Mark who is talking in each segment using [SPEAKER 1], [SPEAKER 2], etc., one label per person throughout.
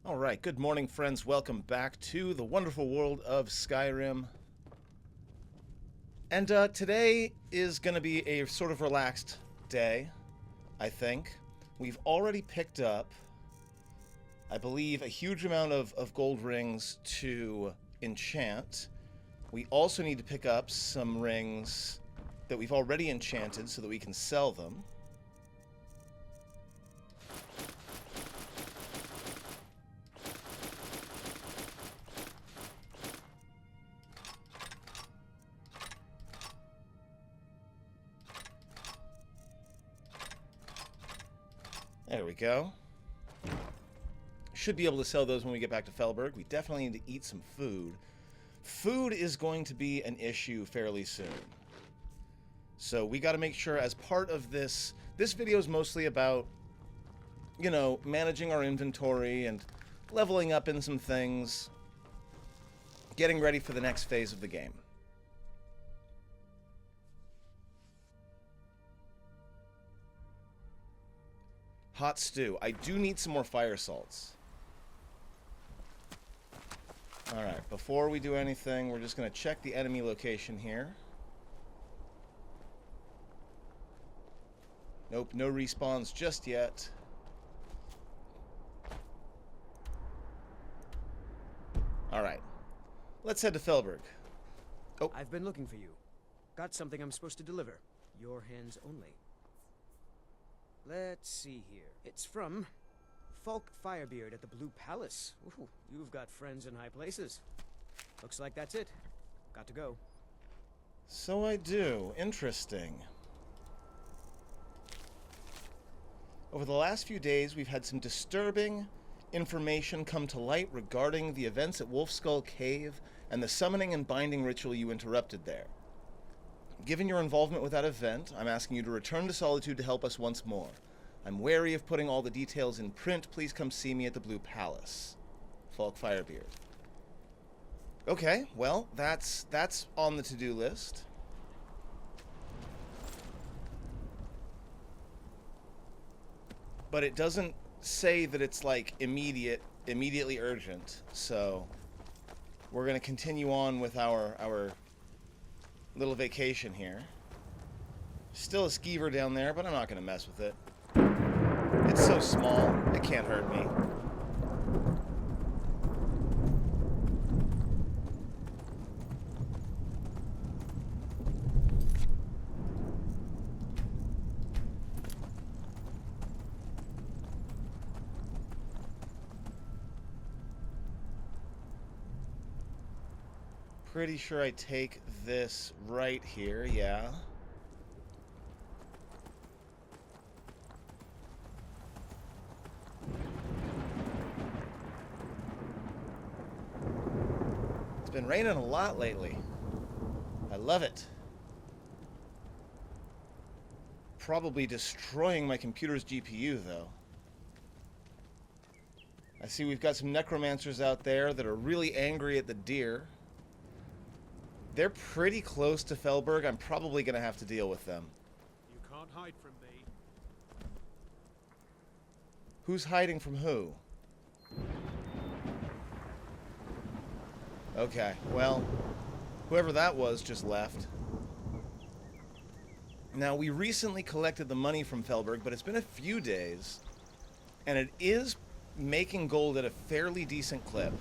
[SPEAKER 1] Alright, good morning friends, welcome back to the wonderful world of Skyrim. And today is going to be a sort of relaxed day, I think. We've already picked up, I believe, a huge amount of gold rings to enchant. We also need to pick up some rings that we've already enchanted so that we can sell them. There we go. Should be able to sell those when we get back to Felberg. We definitely need to eat some food. Food is going to be an issue fairly soon. So we got to make sure as part of this video is mostly about, you know, managing our inventory and leveling up in some things, getting ready for the next phase of the game. Hot stew. I do need some more fire salts. Alright, before we do anything, we're just going to check the enemy location here. Nope, no respawns just yet. Alright, let's head to Felberg.
[SPEAKER 2] Oh. I've been looking for you. Got something I'm supposed to deliver. Your hands only. Let's see here. It's from Falk Firebeard at the Blue Palace. Ooh, you've got friends in high places. Looks like that's it. Got to go.
[SPEAKER 1] So I do. Interesting. Over the last few days, we've had some disturbing information come to light regarding the events at Wolfskull Cave and the summoning and binding ritual you interrupted there. Given your involvement with that event, I'm asking you to return to Solitude to help us once more. I'm wary of putting all the details in print. Please come see me at the Blue Palace. Falk Firebeard. Okay, well, that's on the to-do list. But it doesn't say that it's like immediately urgent, so we're going to continue on with our little vacation here. Still a skeever down there, but I'm not going to mess with it. It's so small, it can't hurt me. Pretty sure I take this right here, yeah. It's been raining a lot lately. I love it. Probably destroying my computer's GPU, though. I see we've got some necromancers out there that are really angry at the deer. They're pretty close to Felberg. I'm probably going to have to deal with them.
[SPEAKER 3] You can't hide from me.
[SPEAKER 1] Who's hiding from who? Okay, well, whoever that was just left. Now, we recently collected the money from Felberg, but it's been a few days, and it is making gold at a fairly decent clip.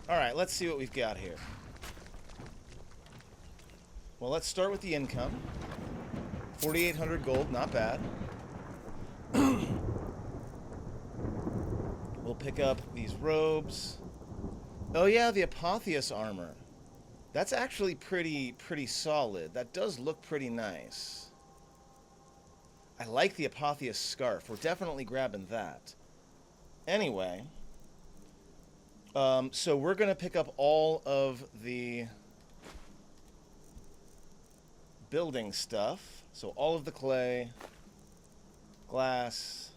[SPEAKER 1] Alright, let's see what we've got here. Well, let's start with the income. 4,800 gold, not bad. We'll pick up these robes. Oh yeah, the Apotheos armor. That's actually pretty solid. That does look pretty nice. I like the Apotheos scarf. We're definitely grabbing that. Anyway... so we're going to pick up all of the building stuff. So all of the clay, glass,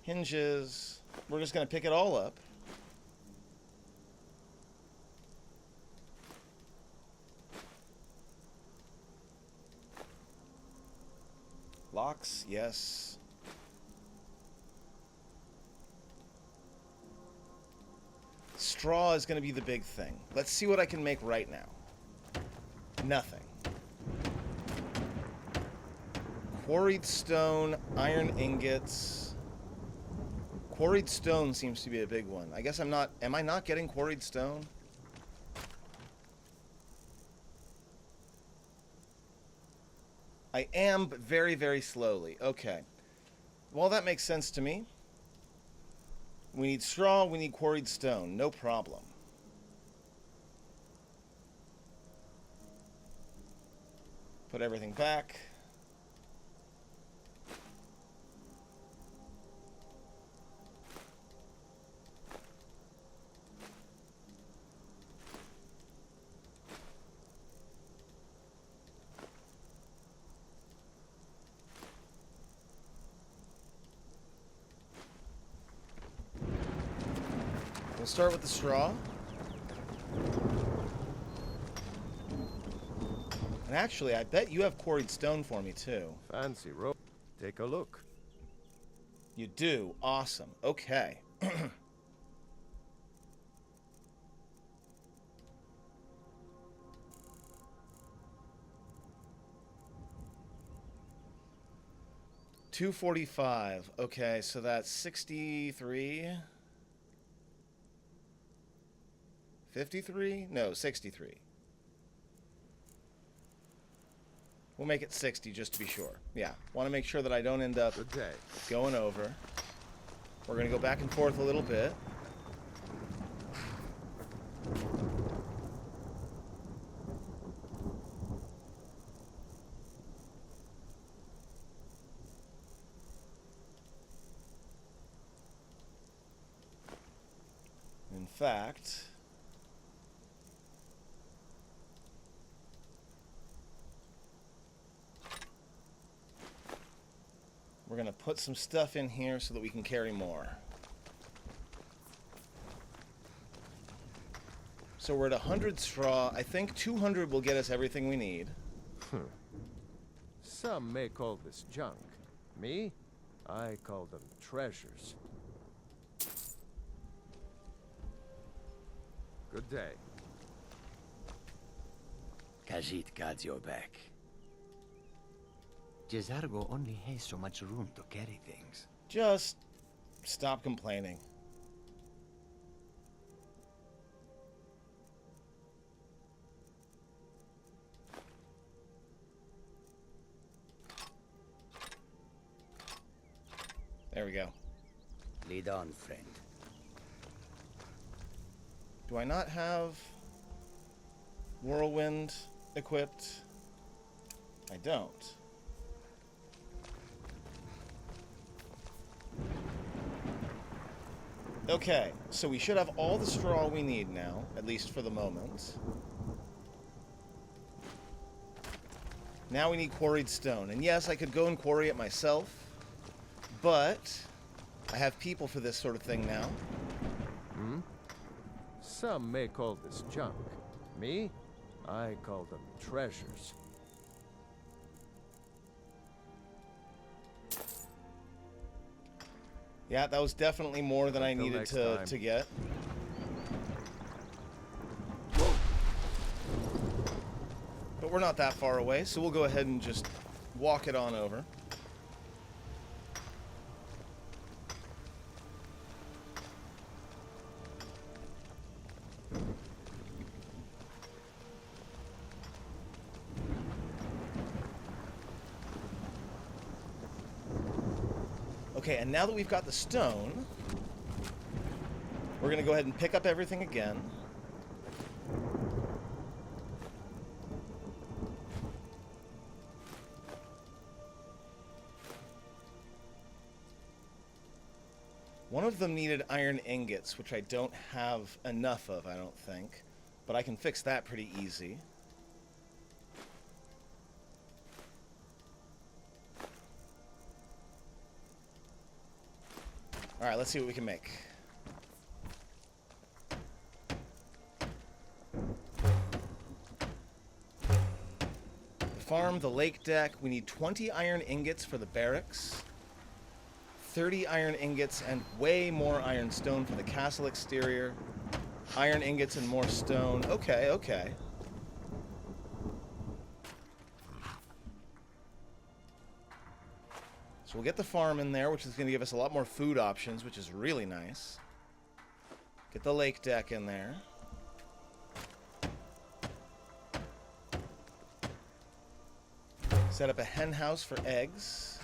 [SPEAKER 1] hinges. We're just going to pick it all up. Locks, yes. Straw is going to be the big thing. Let's see what I can make right now. Nothing. Quarried stone, iron ingots. Quarried stone seems to be a big one. I guess I'm not... Am I not getting quarried stone? I am, but very, very slowly. Okay. Well, that makes sense to me. We need straw, we need quarried stone. No problem. Put everything back. We'll start with the straw. And actually, I bet you have quarried stone for me, too.
[SPEAKER 4] Fancy rope. Take a look.
[SPEAKER 1] You do? Awesome. Okay. $245. Okay, so that's 63. 53? No, 63. We'll make it 60 just to be sure. Yeah, want to make sure that I don't end up
[SPEAKER 4] Good day.
[SPEAKER 1] going over. We're going to go back and forth a little bit. In fact... we're going to put some stuff in here so that we can carry more. So we're at 100 straw. I think 200 will get us everything we need.
[SPEAKER 4] Some may call this junk. Me? I call them treasures. Good day.
[SPEAKER 5] Khajiit got your back. Jezargo only has so much room to carry things.
[SPEAKER 1] Just stop complaining. There we go.
[SPEAKER 5] Lead on, friend.
[SPEAKER 1] Do I not have whirlwind equipped? I don't. Okay, so we should have all the straw we need now, at least for the moment. Now we need quarried stone. And yes, I could go and quarry it myself, but I have people for this sort of thing now.
[SPEAKER 4] Some may call this junk. Me? I call them treasures.
[SPEAKER 1] Yeah, that was definitely more than I
[SPEAKER 4] Until
[SPEAKER 1] needed
[SPEAKER 4] next
[SPEAKER 1] to
[SPEAKER 4] time.
[SPEAKER 1] get. But we're not that far away, so we'll go ahead and just walk it on over. Okay, and now that we've got the stone, we're going to go ahead and pick up everything again. One of them needed iron ingots, which I don't have enough of, I don't think. But I can fix that pretty easy. Alright, let's see what we can make. farm the lake deck. We need 20 iron ingots for the barracks, 30 iron ingots and way more iron stone for the castle exterior, iron ingots and more stone. Okay, okay. So we'll get the farm in there, which is going to give us a lot more food options, which is really nice. Get the lake deck in there. Set up a hen house for eggs.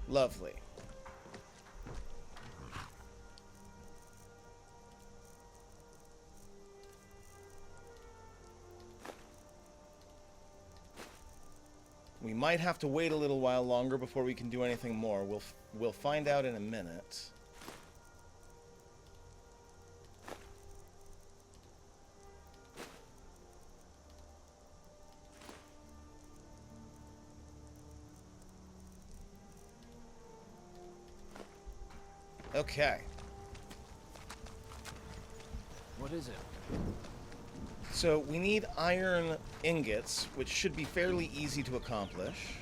[SPEAKER 1] Lovely. We might have to wait a little while longer before we can do anything more. We'll find out in a minute. Okay.
[SPEAKER 2] What is it?
[SPEAKER 1] So we need iron ingots, which should be fairly easy to accomplish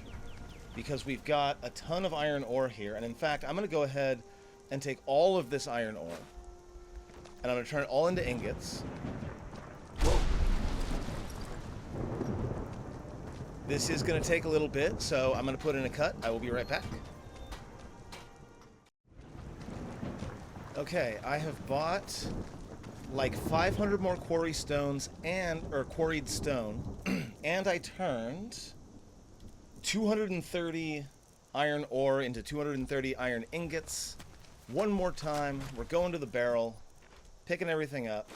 [SPEAKER 1] because we've got a ton of iron ore here. And in fact, I'm going to go ahead and take all of this iron ore and I'm going to turn it all into ingots. This is going to take a little bit, so I'm going to put in a cut. I will be right back. Okay, I have bought like 500 more quarry stones or quarried stone, and I turned 230 iron ore into 230 iron ingots. One more time, we're going to the barrel, picking everything up.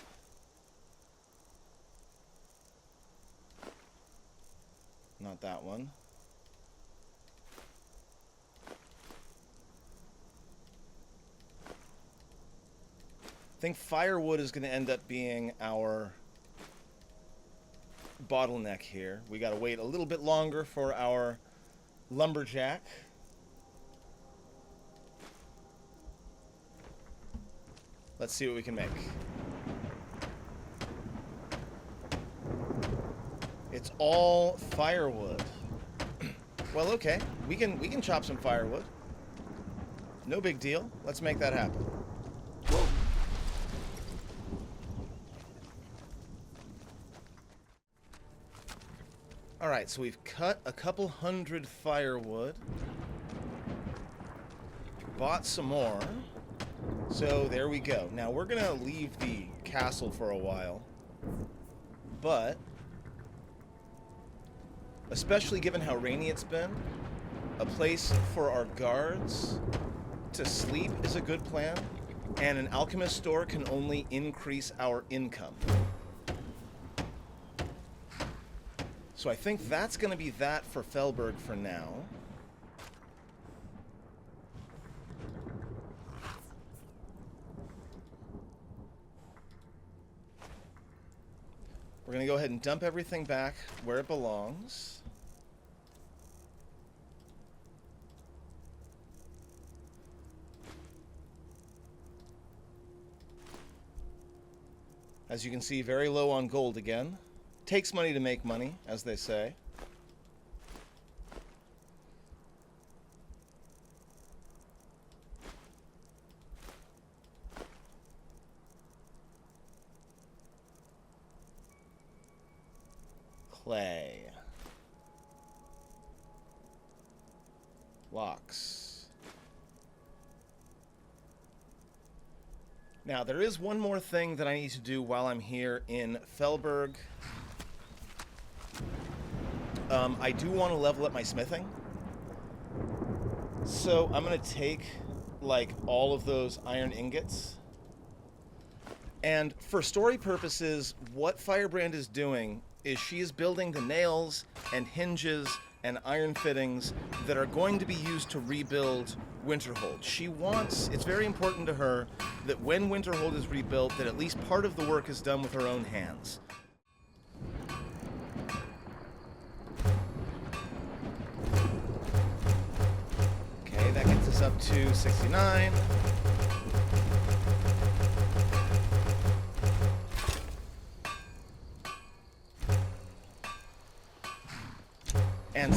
[SPEAKER 1] Not that one. I think firewood is going to end up being our bottleneck here. We got to wait a little bit longer for our lumberjack. Let's see what we can make. It's all firewood. Well, okay. We can chop some firewood. No big deal. Let's make that happen. Alright, so we've cut a couple hundred firewood. Bought some more. So there we go. Now we're gonna leave the castle for a while. But, especially given how rainy it's been, a place for our guards to sleep is a good plan. And an alchemist store can only increase our income. So I think that's going to be that for Felberg for now. We're going to go ahead and dump everything back where it belongs. As you can see, very low on gold again. Takes money to make money, as they say. Clay. Locks. Now, there is one more thing that I need to do while I'm here in Felberg. I do want to level up my smithing. So I'm going to take, like, all of those iron ingots. And for story purposes, what Firebrand is doing is she is building the nails and hinges and iron fittings that are going to be used to rebuild Winterhold. She wants, it's very important to her that when Winterhold is rebuilt, that at least part of the work is done with her own hands. Okay, that gets us up to 69.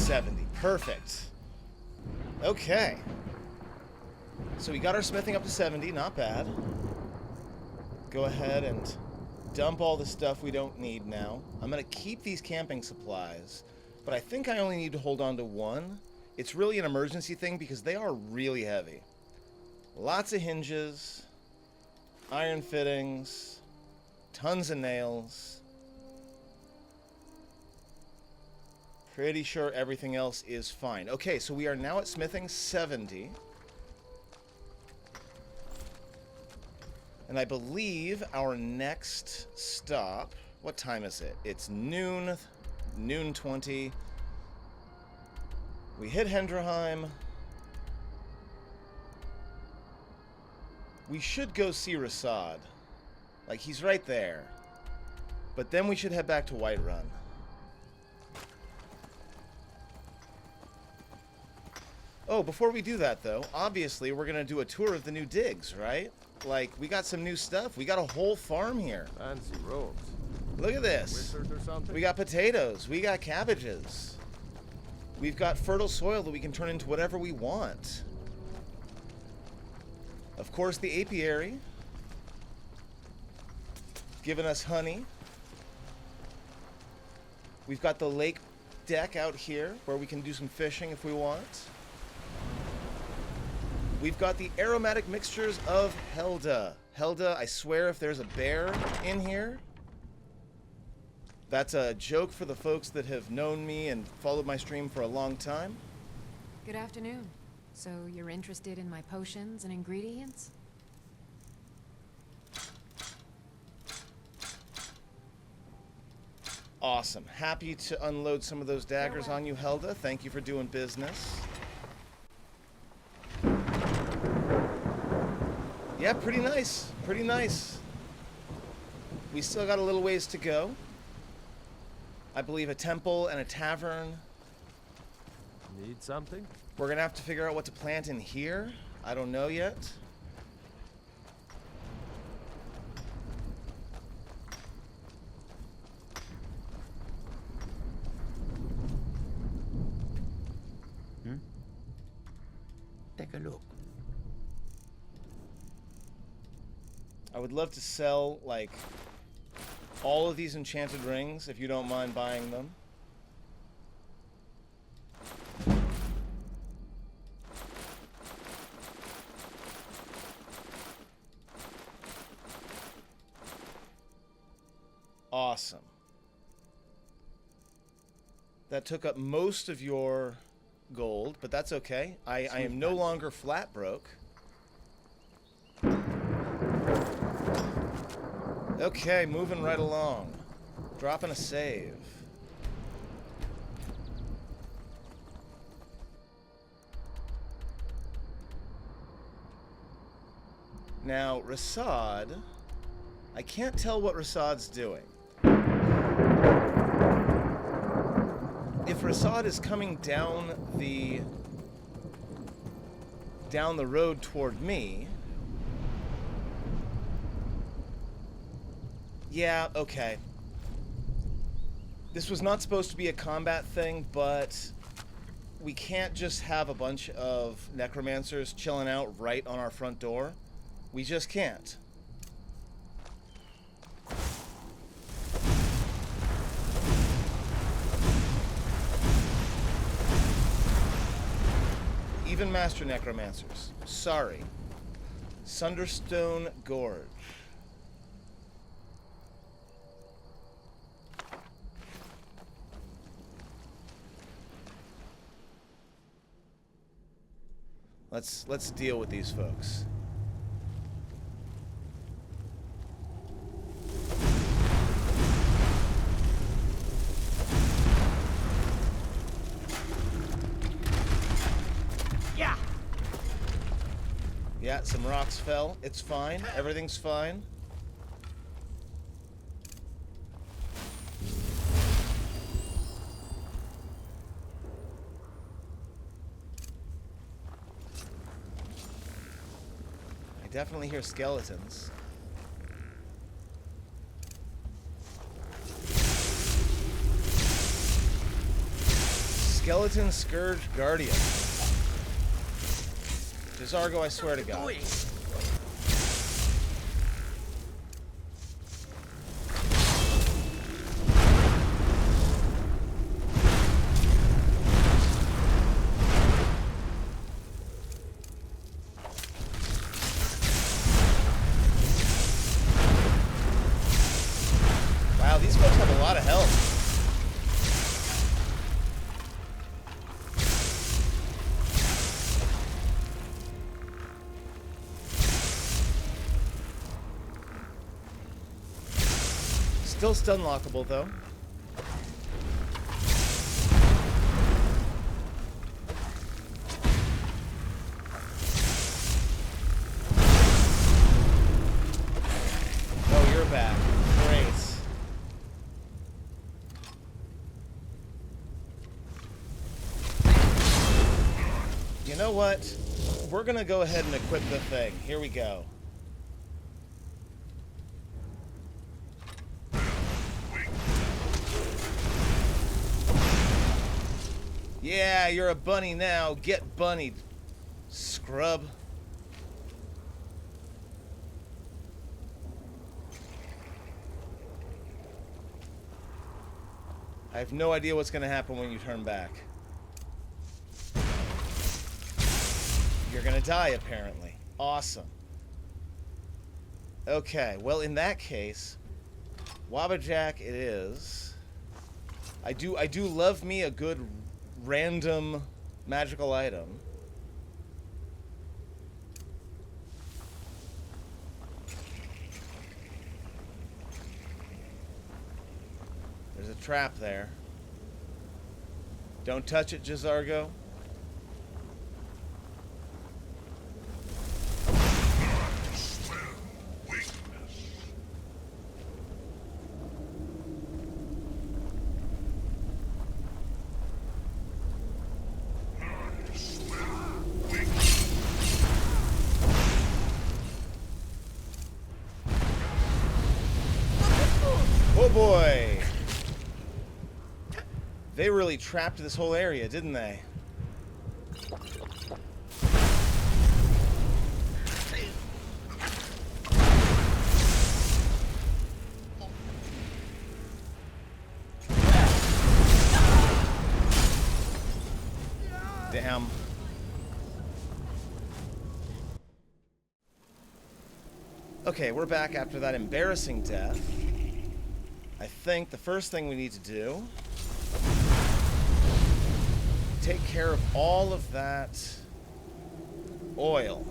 [SPEAKER 1] 70. Perfect. Okay. So we got our smithing up to 70, not bad. Go ahead and dump all the stuff we don't need now. I'm going to keep these camping supplies, but I think I only need to hold on to one. It's really an emergency thing because they are really heavy. Lots of hinges, iron fittings, tons of nails. Pretty sure everything else is fine. Okay, so we are now at smithing 70. And I believe our next stop... What time is it? It's noon 20. We hit Hendrheim. We should go see Rasad. Like, he's right there. But then we should head back to Whiterun. Oh, before we do that, though, obviously we're going to do a tour of the new digs, right? Like, we got some new stuff. We got a whole farm here.
[SPEAKER 4] Fancy robes.
[SPEAKER 1] Look at this.
[SPEAKER 4] Wizard or something?
[SPEAKER 1] We got potatoes. We got cabbages. We've got fertile soil that we can turn into whatever we want. Of course, the apiary. Giving us honey. We've got the lake deck out here where we can do some fishing if we want. We've got the aromatic mixtures of Helda. Helda, I swear if there's a bear in here, that's a joke for the folks that have known me and followed my stream for a long time.
[SPEAKER 6] Good afternoon. So you're interested in my potions and ingredients?
[SPEAKER 1] Awesome. Happy to unload some of those daggers on you, Helda. Thank you for doing business. Yeah, pretty nice. Pretty nice. We still got a little ways to go. I believe a temple and a tavern.
[SPEAKER 4] Need something?
[SPEAKER 1] We're gonna have to figure out what to plant in here. I don't know yet.
[SPEAKER 5] Take a look.
[SPEAKER 1] I would love to sell, like, all of these enchanted rings, if you don't mind buying them. Awesome. That took up most of your gold, but that's okay. I am no longer flat broke. Okay, moving right along. Dropping a save. Now, Rasad, I can't tell what Rasad's doing. If Rasad is coming down the road toward me, yeah, okay. This was not supposed to be a combat thing, but we can't just have a bunch of necromancers chilling out right on our front door. We just can't. Even master necromancers. Sorry. Sunderstone Gorge. Let's deal with these folks. Yeah, some rocks fell. It's fine. Everything's fine. I definitely hear skeletons. Skeleton Scourge Guardian. Desargo, I swear to God. Wow, these folks have a lot of health. Still stun lockable though. Oh, you're back. Great. You know what? We're gonna go ahead and equip the thing. Here we go. Yeah, you're a bunny now. Get bunnied, scrub. I have no idea what's going to happen when you turn back. You're going to die, apparently. Awesome. Okay, well, in that case, Wabbajack it is. I do love me a good random magical item. There's a trap there. Don't touch it, Jazargo. Oh boy! They really trapped this whole area, didn't they? Damn. Okay, we're back after that embarrassing death. I think the first thing we need to do, take care of all of that oil.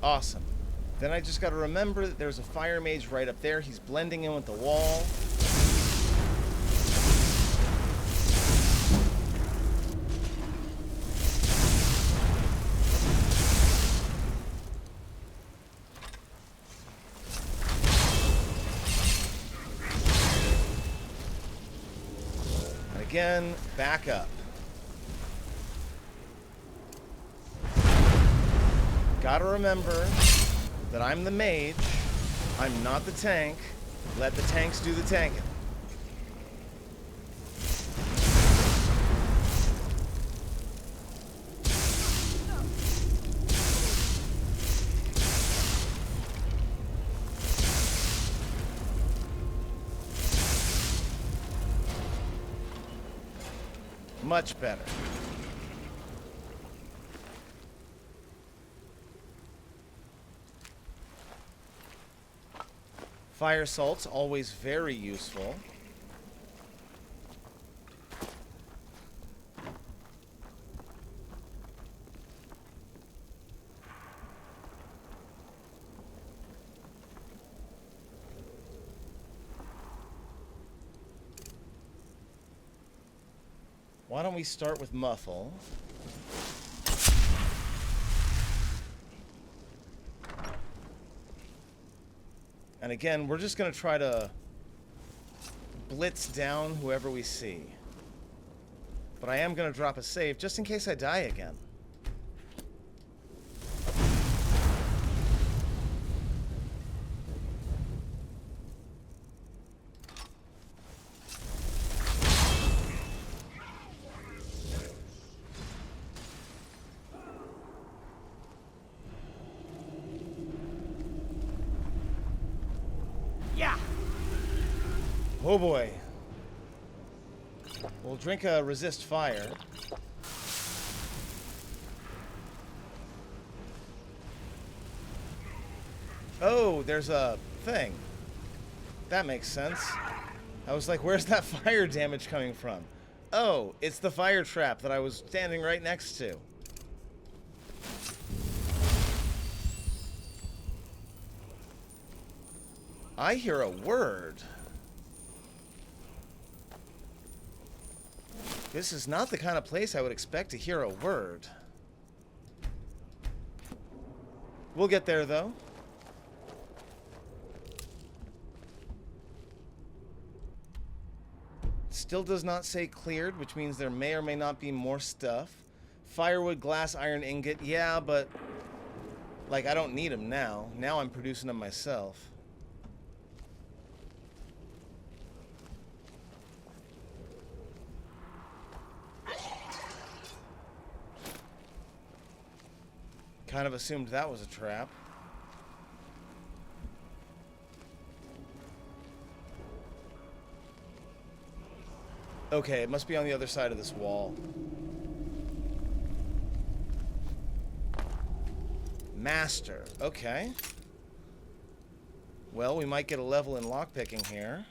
[SPEAKER 1] Awesome. Then I just got to remember that there's a fire mage right up there. He's blending in with the wall. Again, back up. Gotta remember that I'm the mage. I'm not the tank. Let the tanks do the tanking. Much better. Fire salt's always very useful. Why don't we start with muffle? And again, we're just going to try to blitz down whoever we see. But I am going to drop a save just in case I die again. Oh boy. We'll drink a resist fire. Oh, there's a thing. That makes sense. I was like, where's that fire damage coming from? Oh, it's the fire trap that I was standing right next to. I hear a word. This is not the kind of place I would expect to hear a word. We'll get there, though. Still does not say cleared, which means there may or may not be more stuff. Firewood, glass, iron ingot. Yeah, but... like, I don't need them now. Now I'm producing them myself. Kind of assumed that was a trap. Okay, it must be on the other side of this wall. Master. Okay. Well, we might get a level in lockpicking here.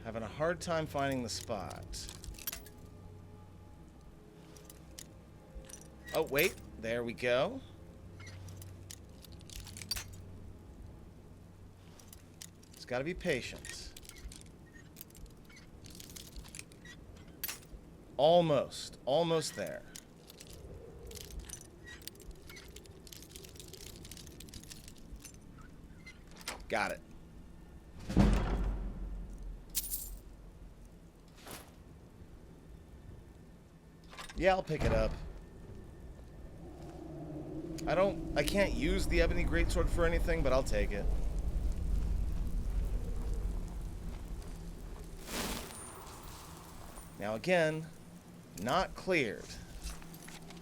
[SPEAKER 1] Having a hard time finding the spot. Oh, wait. There we go. It's got to be patient. Almost. Almost there. Got it. Yeah, I'll pick it up. I can't use the ebony greatsword for anything, but I'll take it. Now again, not cleared.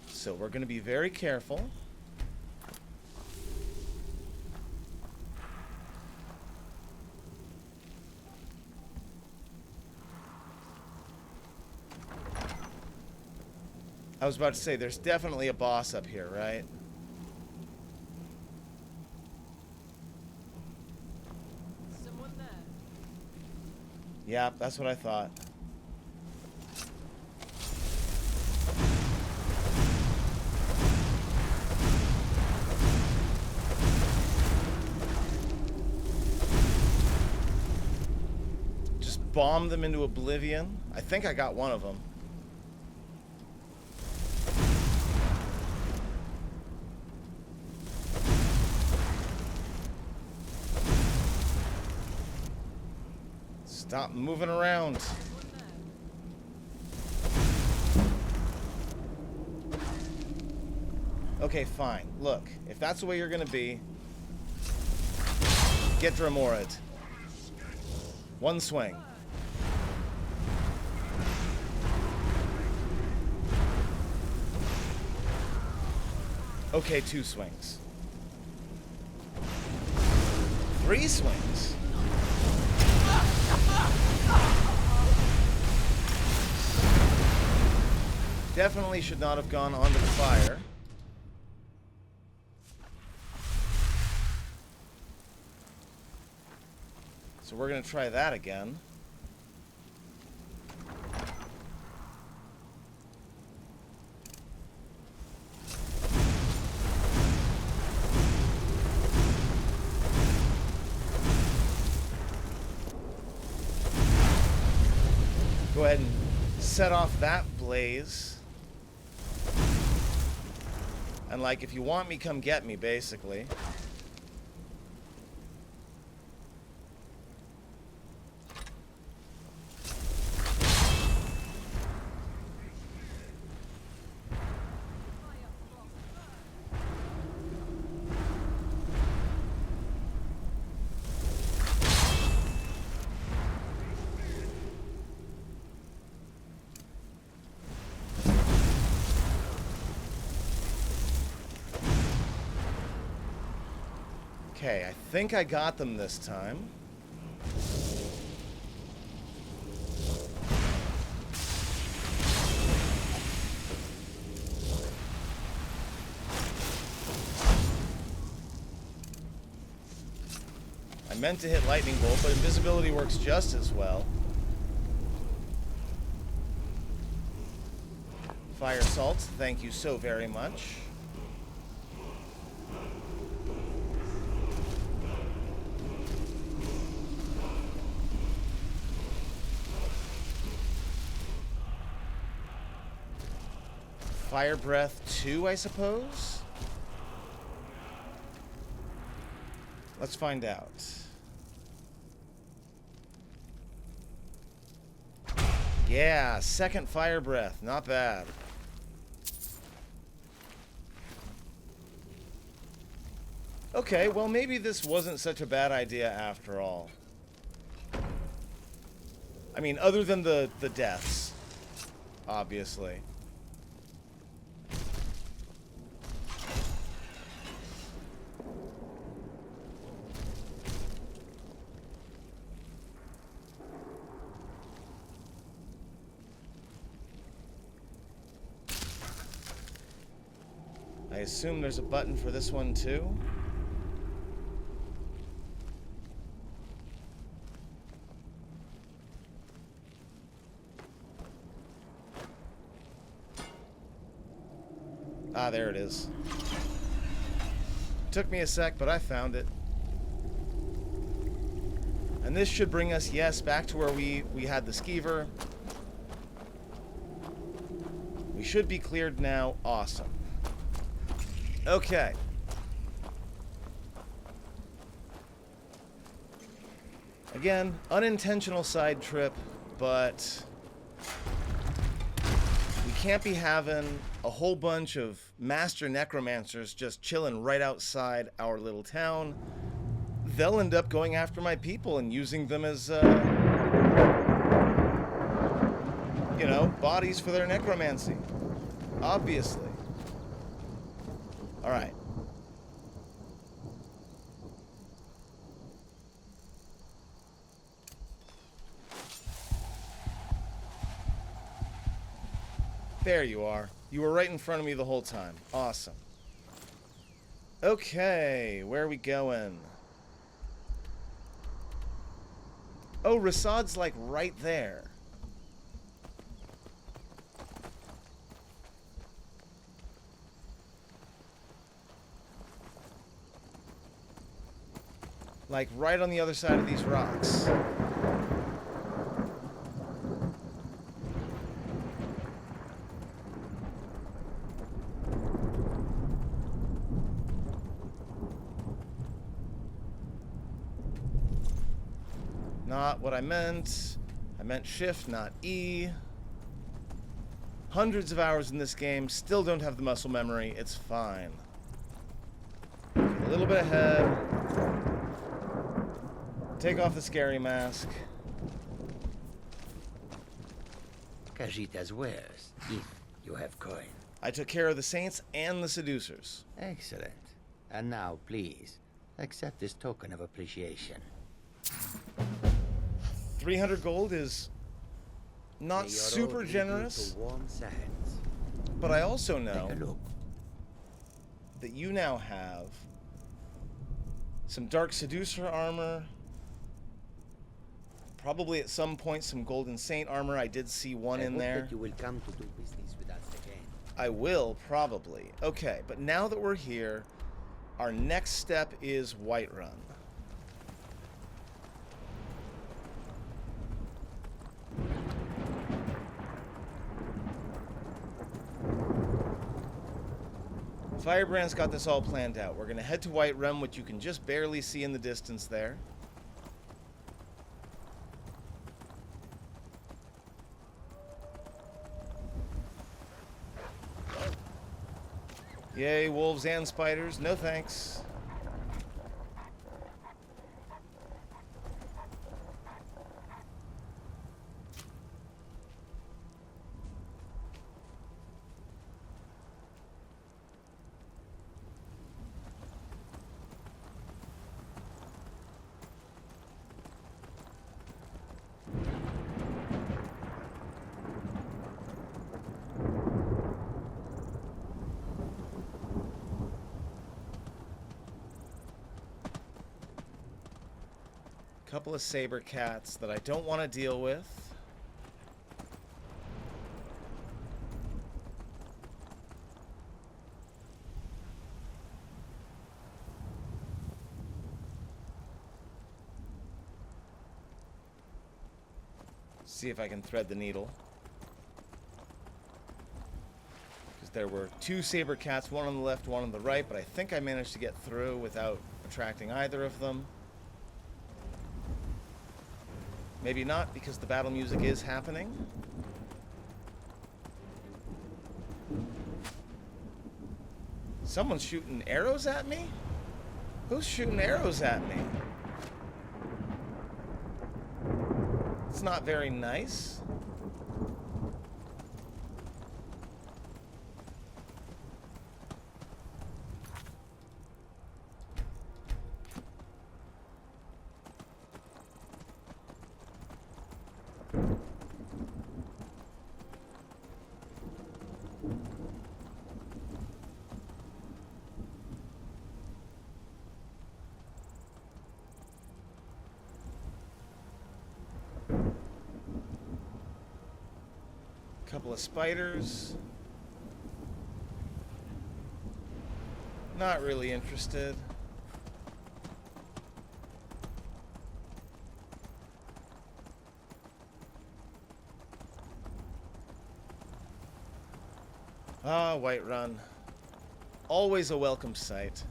[SPEAKER 1] So we're going to be very careful. I was about to say, there's definitely a boss up here, right?
[SPEAKER 7] Someone there.
[SPEAKER 1] Yeah, that's what I thought. Just bomb them into oblivion. I think I got one of them. Stop moving around. Okay, fine. Look, if that's the way you're gonna be, get Dramorid. One swing. Okay, 2 swings. 3 swings. Definitely should not have gone onto the fire. So we're going to try that again. Go ahead and set off that blaze. And like, if you want me, come get me, basically. Okay, I think I got them this time. I meant to hit lightning bolt, but invisibility works just as well. Fire salt, thank you so very much. Fire breath 2, I suppose? Let's find out. Yeah, second fire breath. Not bad. Okay, well maybe this wasn't such a bad idea after all. I mean, other than the deaths, obviously. I assume there's a button for this one too. Ah, there it is. Took me a sec, but I found it. And this should bring us, yes, back to where we had the skeever. We should be cleared now. Awesome. Okay. Again, unintentional side trip, but we can't be having a whole bunch of master necromancers just chilling right outside our little town. They'll end up going after my people and using them as, you know, bodies for their necromancy. Obviously. All right. There you are. You were right in front of me the whole time. Awesome. Okay, where are we going? Oh, Rasad's like right there. Like right on the other side of these rocks. Not what I meant. I meant shift, not E. Hundreds of hours in this game, still don't have the muscle memory. It's fine. A little bit ahead. Take off the scary mask.
[SPEAKER 5] Cajita's wares, if you have coin.
[SPEAKER 1] I took care of the saints and the seducers.
[SPEAKER 5] Excellent. And now, please, accept this token of appreciation.
[SPEAKER 1] 300 gold is not
[SPEAKER 5] May your
[SPEAKER 1] super
[SPEAKER 5] road lead you
[SPEAKER 1] generous,
[SPEAKER 5] to warm sands.
[SPEAKER 1] but I also know
[SPEAKER 5] Take a look.
[SPEAKER 1] that you now have some Dark Seducer armor, probably at some point some Golden Saint armor. I did see one
[SPEAKER 5] I
[SPEAKER 1] in
[SPEAKER 5] hope
[SPEAKER 1] there.
[SPEAKER 5] that you will come to do business with us again.
[SPEAKER 1] I will, probably. Okay, but now that we're here, our next step is Whiterun. Firebrand's got this all planned out. We're going to head to Whiterun, which you can just barely see in the distance there. Yay, wolves and spiders. No thanks. Couple of saber cats that I don't want to deal with. See if I can thread the needle. Because there were two saber cats, one on the left, one on the right, but I think I managed to get through without attracting either of them. Maybe not, because the battle music is happening. Someone's shooting arrows at me? Who's shooting arrows at me? It's not very nice. Couple of spiders. Not really interested. Ah, Whiterun. Always a welcome sight.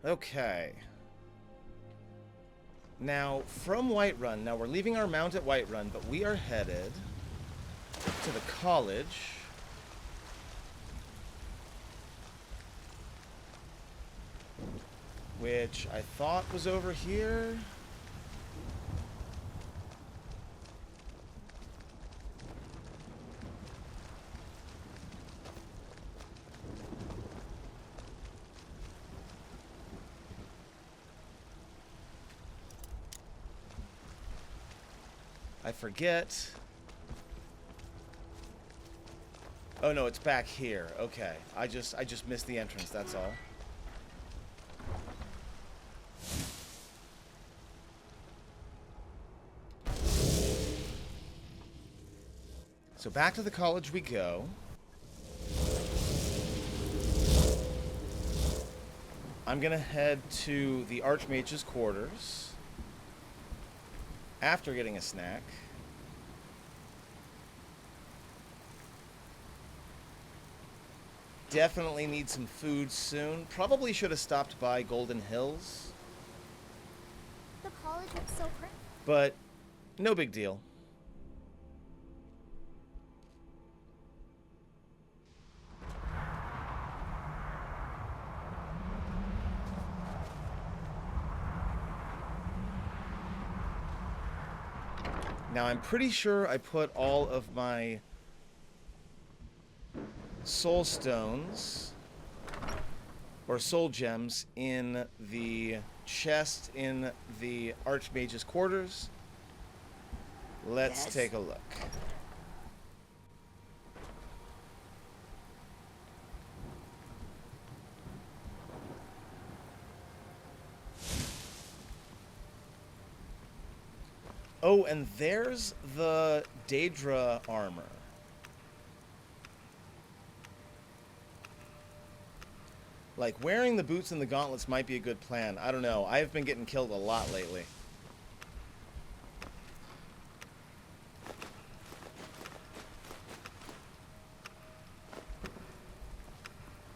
[SPEAKER 1] Okay. Now, from Whiterun, now we're leaving our mount at Whiterun, but we are headed to the college. Which I thought was over here. I forget. Oh no, it's back here. Okay. I just missed the entrance, that's all. So back to the college we go. I'm gonna head to the Archmage's quarters after getting a snack. Definitely need some food soon. Probably should have stopped by Golden Hills.
[SPEAKER 8] The college looks so pretty.
[SPEAKER 1] But no big deal. Now, I'm pretty sure I put all of my soul stones or soul gems in the chest in the Archmage's quarters. Let's take a look. Oh, and there's the Daedra armor. Like, wearing the boots and the gauntlets might be a good plan. I don't know. I've been getting killed a lot lately.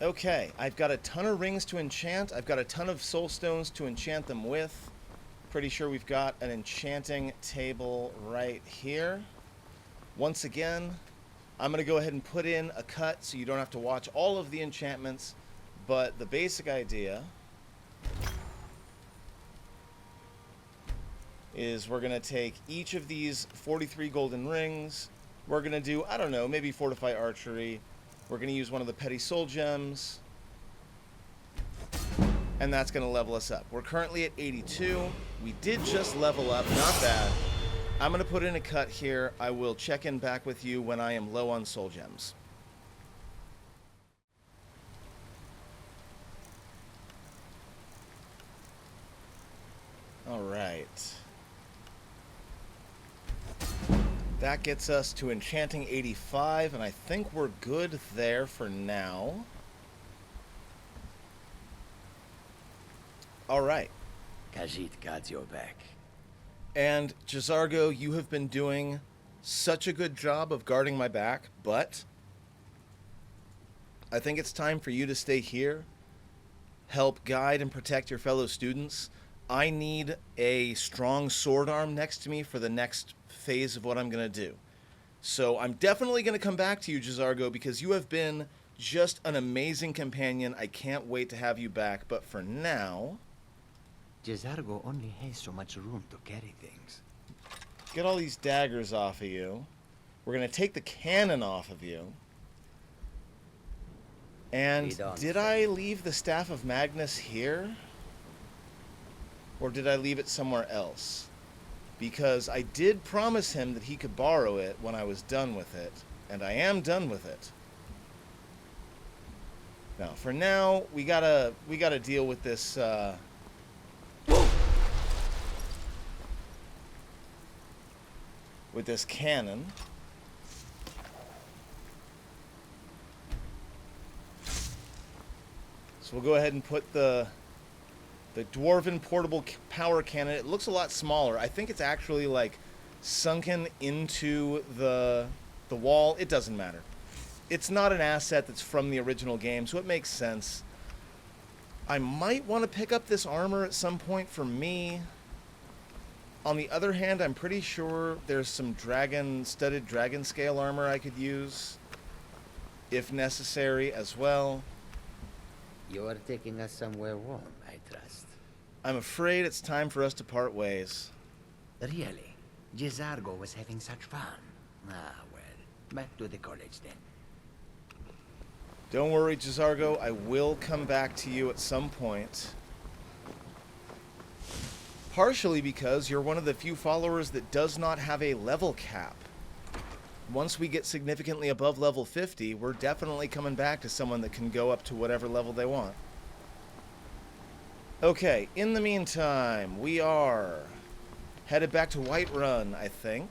[SPEAKER 1] Okay, I've got a ton of rings to enchant. I've got a ton of soul stones to enchant them with. Pretty sure we've got an enchanting table right here. Once again, I'm going to go ahead and put in a cut so you don't have to watch all of the enchantments, but the basic idea is we're going to take each of these 43 golden rings. We're going to do, I don't know, maybe fortify archery. We're going to use one of the petty soul gems. And that's going to level us up. We're currently at 82. We did just level up, not bad. I'm going to put in a cut here. I will check in back with you when I am low on soul gems. All right. That gets us to enchanting 85, and I think we're good there for now. All right.
[SPEAKER 5] Khajiit got your back.
[SPEAKER 1] And J'zargo, you have been doing such a good job of guarding my back, but I think it's time for you to stay here, help guide and protect your fellow students. I need a strong sword arm next to me for the next phase of what I'm going to do. So I'm definitely going to come back to you, J'zargo, because you have been just an amazing companion. I can't wait to have you back, but for now...
[SPEAKER 5] J'zargo only has so much room to carry things.
[SPEAKER 1] Get all these daggers off of you. We're going to take the cannon off of you. And did I leave the Staff of Magnus here? Or did I leave it somewhere else? Because I did promise him that he could borrow it when I was done with it. And I am done with it. Now, for now, we gotta deal with this, with this cannon. So we'll go ahead and put the dwarven portable power cannon. It looks a lot smaller. I think it's actually like sunken into the wall. It doesn't matter. It's not an asset that's from the original game, so it makes sense. I might want to pick up this armor at some point for me. On the other hand, I'm pretty sure there's some studded dragon scale armor I could use, if necessary, as well.
[SPEAKER 5] You are taking us somewhere warm, I trust.
[SPEAKER 1] I'm afraid it's time for us to part ways.
[SPEAKER 5] Really? J'zargo was having such fun. Ah, well, back to the college then.
[SPEAKER 1] Don't worry, J'zargo, I will come back to you at some point. Partially because you're one of the few followers that does not have a level cap. Once we get significantly above level 50, we're definitely coming back to someone that can go up to whatever level they want. Okay, in the meantime, we are headed back to Whiterun, I think.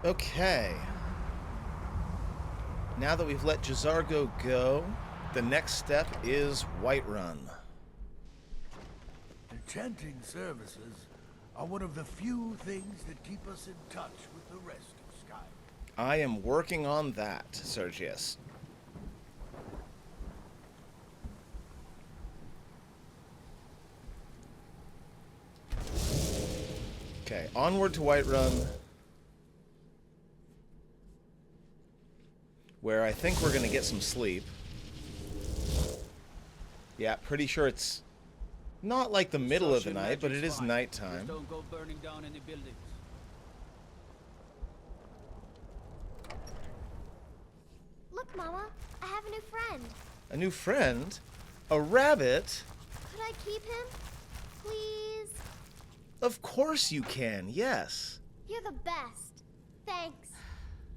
[SPEAKER 1] Okay. Now that we've let J'zargo go, the next step is Whiterun.
[SPEAKER 9] Enchanting services are one of the few things that keep us in touch with the rest of Skyrim.
[SPEAKER 1] I am working on that, Sergius. Okay, onward to Whiterun, where I think we're going to get some sleep. Yeah, pretty sure it's not like the middle of the night, but it is nighttime.
[SPEAKER 7] Don't go burning down any buildings.
[SPEAKER 8] Look, Mama, I have a new friend.
[SPEAKER 1] A new friend? A rabbit?
[SPEAKER 8] Could I keep him? Please?
[SPEAKER 1] Of course you can, yes.
[SPEAKER 8] You're the best. Thanks.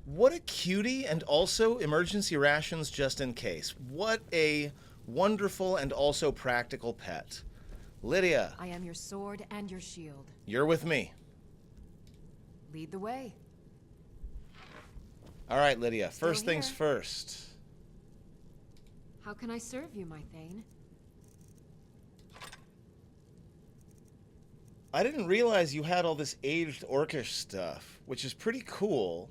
[SPEAKER 1] What a cutie, and also emergency rations just in case. What a wonderful and also practical pet. Lydia,
[SPEAKER 6] I am your sword and your shield.
[SPEAKER 1] you're with me.
[SPEAKER 6] Lead the way.
[SPEAKER 1] All right, Lydia,
[SPEAKER 6] Still
[SPEAKER 1] first things
[SPEAKER 6] here.
[SPEAKER 1] first.
[SPEAKER 6] How can I serve you, my Thane?
[SPEAKER 1] I didn't realize you had all this aged orcish stuff, which is pretty cool.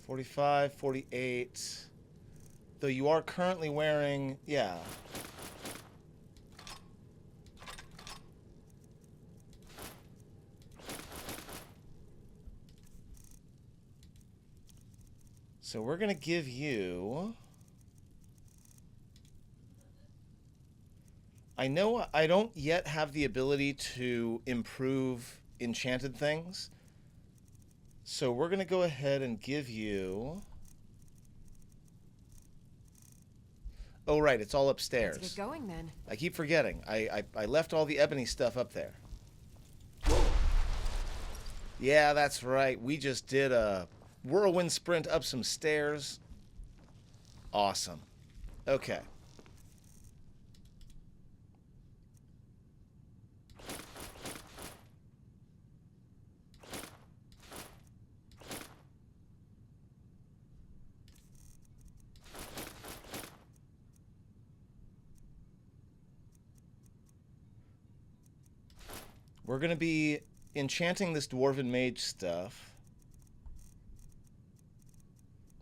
[SPEAKER 1] 45, 48. Though you are currently wearing... Yeah. So we're going to give you... I know I don't yet have the ability to improve enchanted things. So we're going to go ahead and give you... Oh, right, it's all upstairs.
[SPEAKER 6] Let's get going then.
[SPEAKER 1] I keep forgetting. I left all the ebony stuff up there. Yeah, that's right. We just did a whirlwind sprint up some stairs. Awesome. Okay. We're going to be enchanting this Dwarven Mage stuff.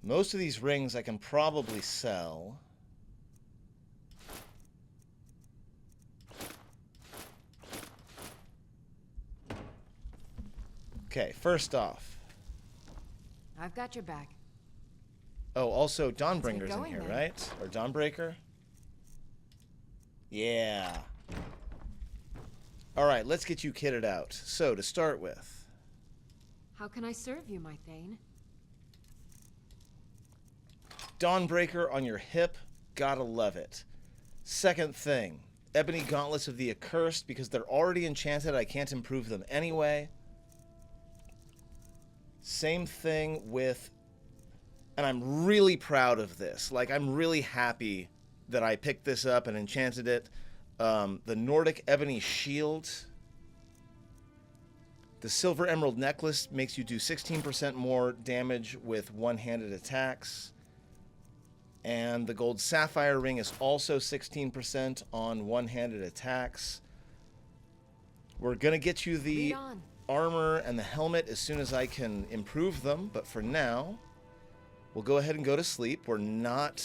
[SPEAKER 1] Most of these rings I can probably sell. Okay, first off.
[SPEAKER 6] I've got your back.
[SPEAKER 1] Oh, also Dawnbringer's in
[SPEAKER 6] going
[SPEAKER 1] here,
[SPEAKER 6] then.
[SPEAKER 1] right? Or Dawnbreaker? Yeah. All right, let's get you kitted out. So, to start with,
[SPEAKER 6] How can I serve you, my Thane?
[SPEAKER 1] Dawnbreaker on your hip, gotta love it. Second thing, Ebony Gauntlets of the Accursed, because they're already enchanted, I can't improve them anyway. Same thing with, and I'm really proud of this, like I'm really happy that I picked this up and enchanted it. The Nordic Ebony Shield. The Silver Emerald Necklace makes you do 16% more damage with one-handed attacks. And the Gold Sapphire Ring is also 16% on one-handed attacks. We're going to get you the
[SPEAKER 6] Lead on.
[SPEAKER 1] armor and the helmet as soon as I can improve them. But for now, we'll go ahead and go to sleep. We're not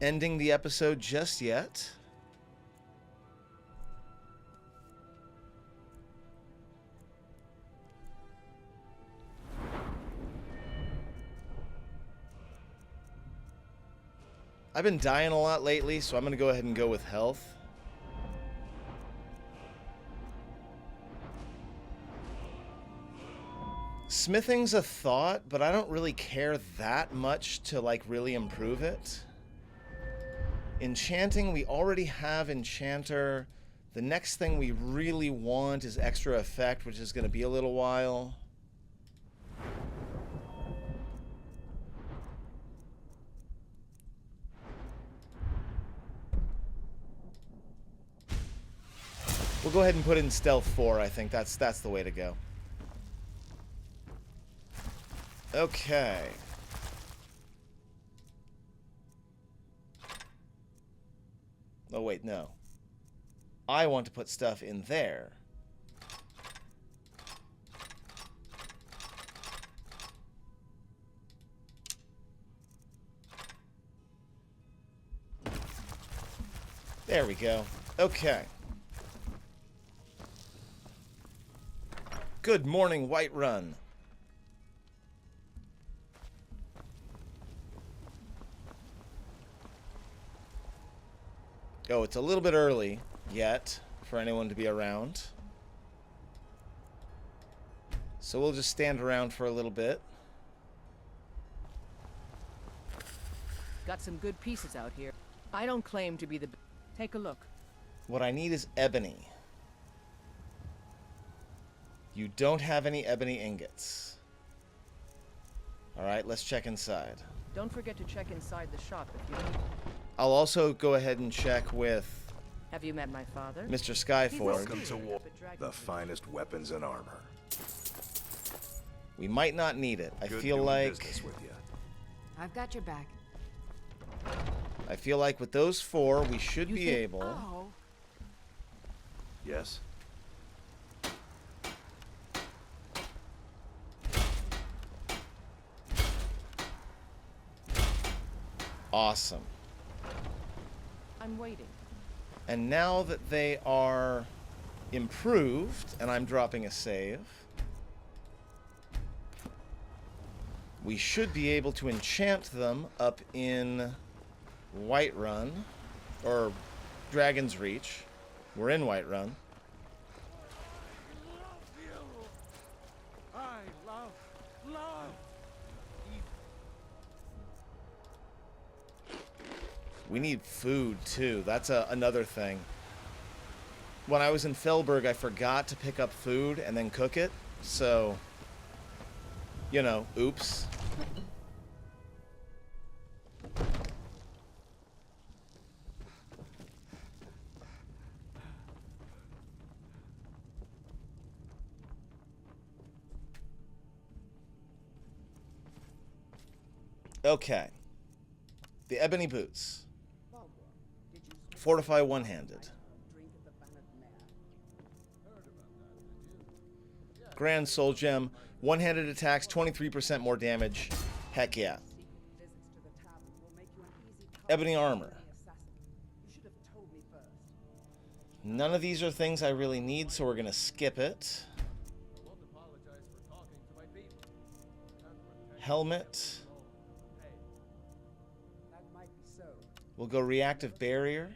[SPEAKER 1] ending the episode just yet. I've been dying a lot lately, so I'm going to go ahead and go with health. Smithing's a thought, but I don't really care that much to, like, really improve it. Enchanting, we already have Enchanter. The next thing we really want is Extra Effect, which is going to be a little while. We'll go ahead and put in Stealth 4, I think. That's the way to go. Okay. Oh, wait, no. I want to put stuff in there. There we go. Okay. Good morning, Whiterun. Oh, it's a little bit early yet for anyone to be around. So we'll just stand around for a little bit.
[SPEAKER 10] Got some good pieces out here. I don't claim to be the... Take a look.
[SPEAKER 1] What I need is ebony. You don't have any ebony ingots. Alright, let's check inside.
[SPEAKER 10] Don't forget to check inside the shop if you need.
[SPEAKER 1] I'll also go ahead and check with
[SPEAKER 10] Have you met my father?
[SPEAKER 1] Mr. Skyforge.
[SPEAKER 11] Welcome to war. The finest weapons and armor.
[SPEAKER 1] We might not need it. I
[SPEAKER 11] Good
[SPEAKER 1] feel
[SPEAKER 11] doing
[SPEAKER 1] like
[SPEAKER 11] business with you.
[SPEAKER 6] I've got your back.
[SPEAKER 1] I feel like with those 4 we should
[SPEAKER 10] You
[SPEAKER 1] be
[SPEAKER 10] think-
[SPEAKER 1] able.
[SPEAKER 6] Oh,
[SPEAKER 11] Yes.
[SPEAKER 1] Awesome.
[SPEAKER 10] I'm waiting.
[SPEAKER 1] And now that they are improved, and I'm dropping a save, we should be able to enchant them up in Whiterun, or Dragon's Reach. We're in Whiterun.
[SPEAKER 9] I love.
[SPEAKER 1] We need food, too. That's another thing. When I was in Felberg, I forgot to pick up food and then cook it. So, you know, oops. Okay. The ebony boots. Fortify one-handed. Grand Soul Gem. One-handed attacks, 23% more damage. Heck yeah. Ebony armor. None of these are things I really need, so we're going to skip it. Helmet. We'll go reactive barrier.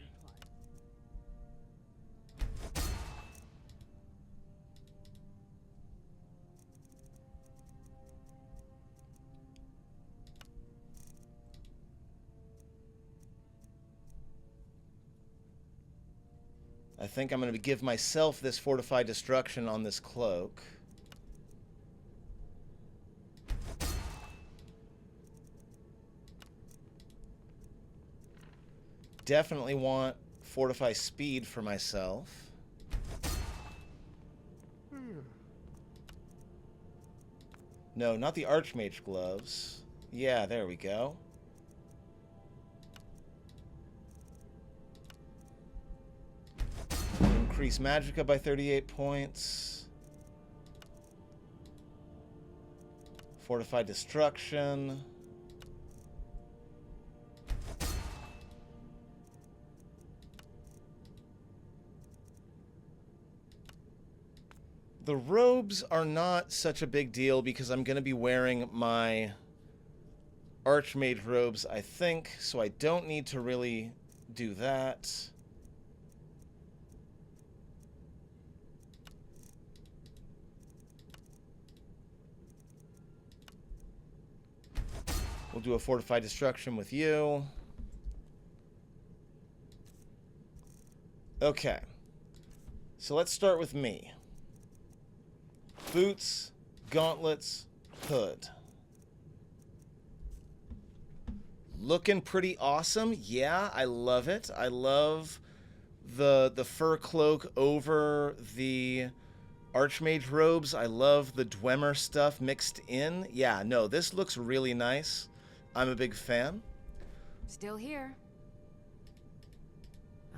[SPEAKER 1] I think I'm going to give myself this fortified destruction on this cloak. Definitely want fortify speed for myself. No, not the Archmage gloves. Yeah, there we go. Increase magicka by 38 points. Fortify destruction. The robes are not such a big deal because I'm going to be wearing my Archmage robes, I think, so I don't need to really do that. We'll do a fortified destruction with you. Okay. So let's start with me. Boots, gauntlets, hood. Looking pretty awesome. Yeah, I love it. I love the fur cloak over the Archmage robes. I love the Dwemer stuff mixed in. Yeah, no, this looks really nice. I'm a big fan.
[SPEAKER 6] Still here.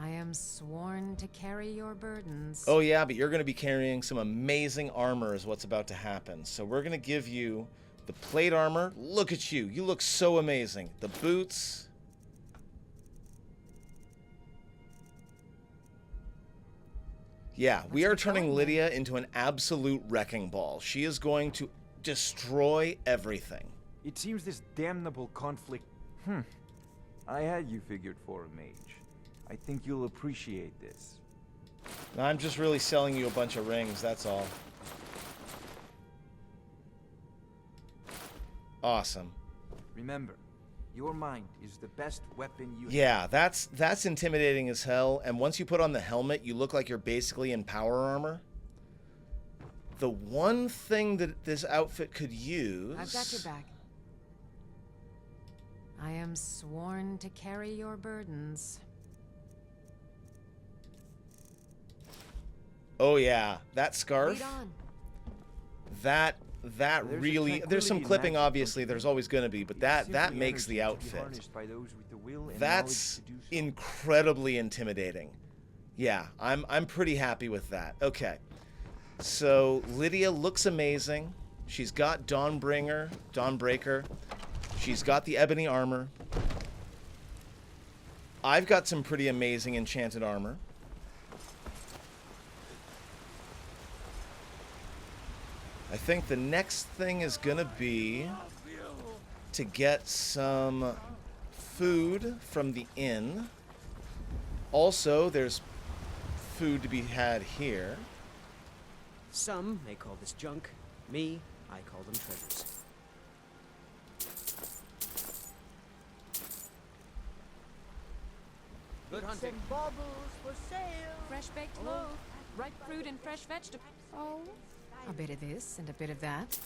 [SPEAKER 6] I am sworn to carry your burdens.
[SPEAKER 1] Oh yeah, but you're going to be carrying some amazing armor is what's about to happen. So we're going to give you the plate armor. Look at you. You look so amazing. The boots. Yeah, we are turning Lydia into an absolute wrecking ball. She is going to destroy everything.
[SPEAKER 12] It seems this damnable conflict... I had you figured for a mage. I think you'll appreciate this.
[SPEAKER 1] I'm just really selling you a bunch of rings, that's all. Awesome.
[SPEAKER 12] Remember, your mind is the best weapon you have.
[SPEAKER 1] Yeah, that's intimidating as hell, and once you put on the helmet, you look like you're basically in power armor. The one thing that this outfit could use...
[SPEAKER 6] I've got your back. I am sworn to carry your burdens.
[SPEAKER 1] Oh yeah, that scarf.
[SPEAKER 6] Lead on.
[SPEAKER 1] That really, there's some clipping obviously, there's always going to be, but that makes the outfit. That's incredibly intimidating. Yeah, I'm pretty happy with that. Okay. So Lydia looks amazing. She's got Dawnbreaker. She's got the ebony armor. I've got some pretty amazing enchanted armor. I think the next thing is gonna be to get some food from the inn. Also, there's food to be had here.
[SPEAKER 2] Some may call this junk. Me, I call them treasures. Good hunting.
[SPEAKER 6] Fresh baked loaf, ripe fruit and fresh vegetables. Oh, a bit of this and a bit of that.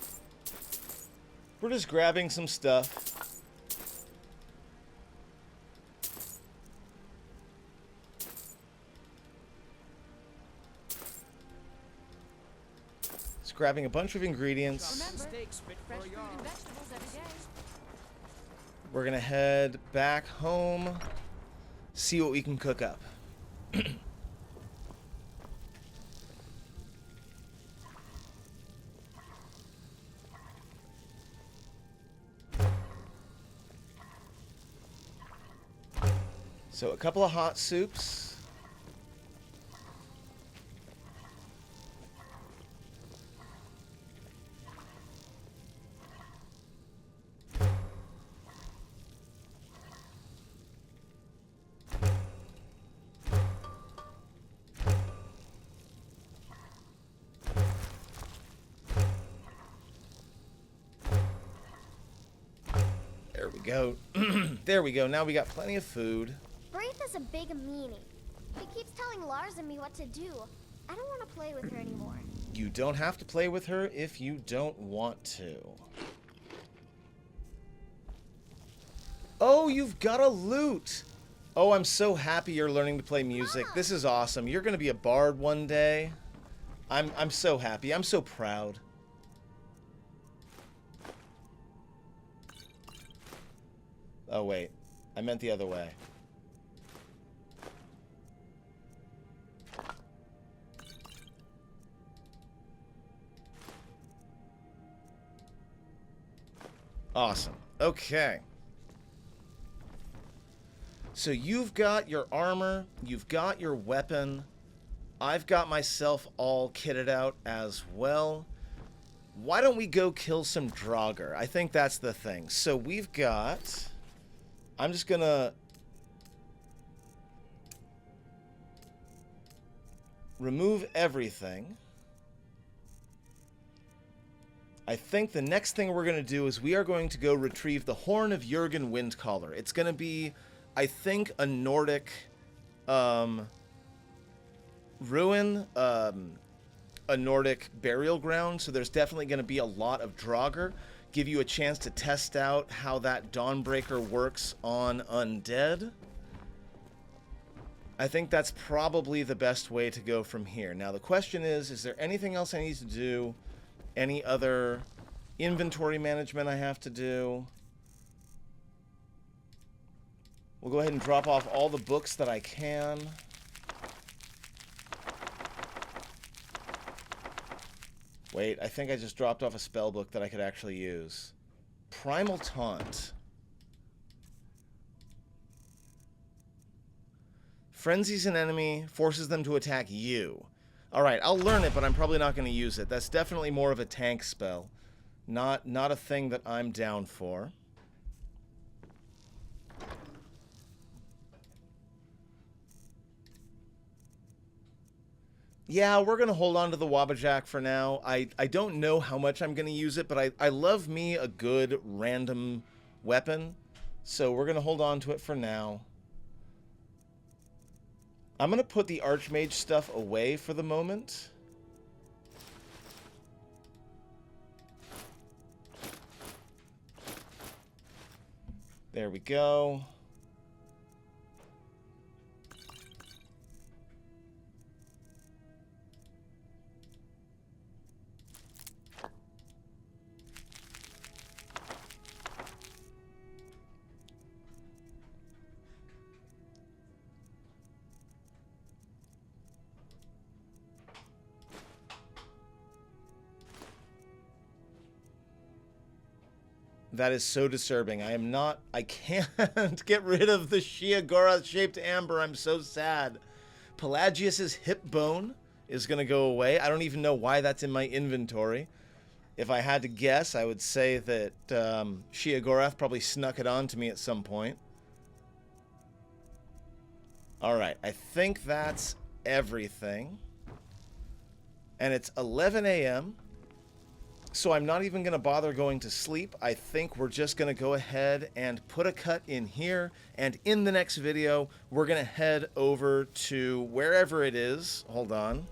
[SPEAKER 1] We're just grabbing some stuff. Just grabbing a bunch of ingredients.
[SPEAKER 6] Fresh fruit and vegetables every day.
[SPEAKER 1] We're gonna head back home, see what we can cook up. So a couple of hot soups. There we go. There we go. Now we got plenty of food.
[SPEAKER 8] Braith is a big meanie. She keeps telling Lars and me what to do. I don't want to play with her anymore.
[SPEAKER 1] You don't have to play with her if you don't want to. Oh, you've got a lute. Oh, I'm so happy you're learning to play music. This is awesome. You're going to be a bard one day. I'm so happy. I'm so proud. Oh, wait. I meant the other way. Awesome. Okay. So you've got your armor, you've got your weapon. I've got myself all kitted out as well. Why don't we go kill some Draugr? I think that's the thing. So we've got... I'm just gonna... remove everything. I think the next thing we're going to do is we are going to go retrieve the Horn of Jurgen Windcaller. It's going to be, I think, a Nordic ruin, a Nordic burial ground. So there's definitely going to be a lot of Draugr. Give you a chance to test out how that Dawnbreaker works on undead. I think that's probably the best way to go from here. Now the question is there anything else I need to do? Any other inventory management I have to do? We'll go ahead and drop off all the books that I can. Wait, I think I just dropped off a spell book that I could actually use. Primal Taunt. Frenzies an enemy, forces them to attack you. Alright, I'll learn it, but I'm probably not going to use it. That's definitely more of a tank spell. Not a thing that I'm down for. Yeah, we're going to hold on to the Wabbajack for now. I don't know how much I'm going to use it, but I love me a good random weapon. So we're going to hold on to it for now. I'm going to put the Archmage stuff away for the moment. There we go. That is so disturbing. I can't get rid of the Shiagora-shaped amber. I'm so sad. Pelagius's hip bone is going to go away. I don't even know why that's in my inventory. If I had to guess, I would say that Shiagorath probably snuck it on to me at some point. Alright, I think that's everything. And it's 11 a.m., so I'm not even going to bother going to sleep. I think we're just going to go ahead and put a cut in here. And in the next video, we're going to head over to wherever it is. Hold on.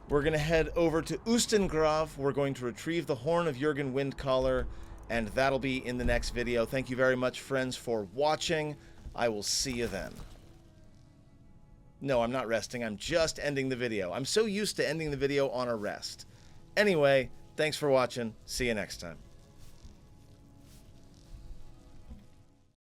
[SPEAKER 1] We're going to head over to Ustengrav. We're going to retrieve the Horn of Jurgen Windcaller. And that'll be in the next video. Thank you very much, friends, for watching. I will see you then. No, I'm not resting. I'm just ending the video. I'm so used to ending the video on a rest. Anyway, thanks for watching. See you next time.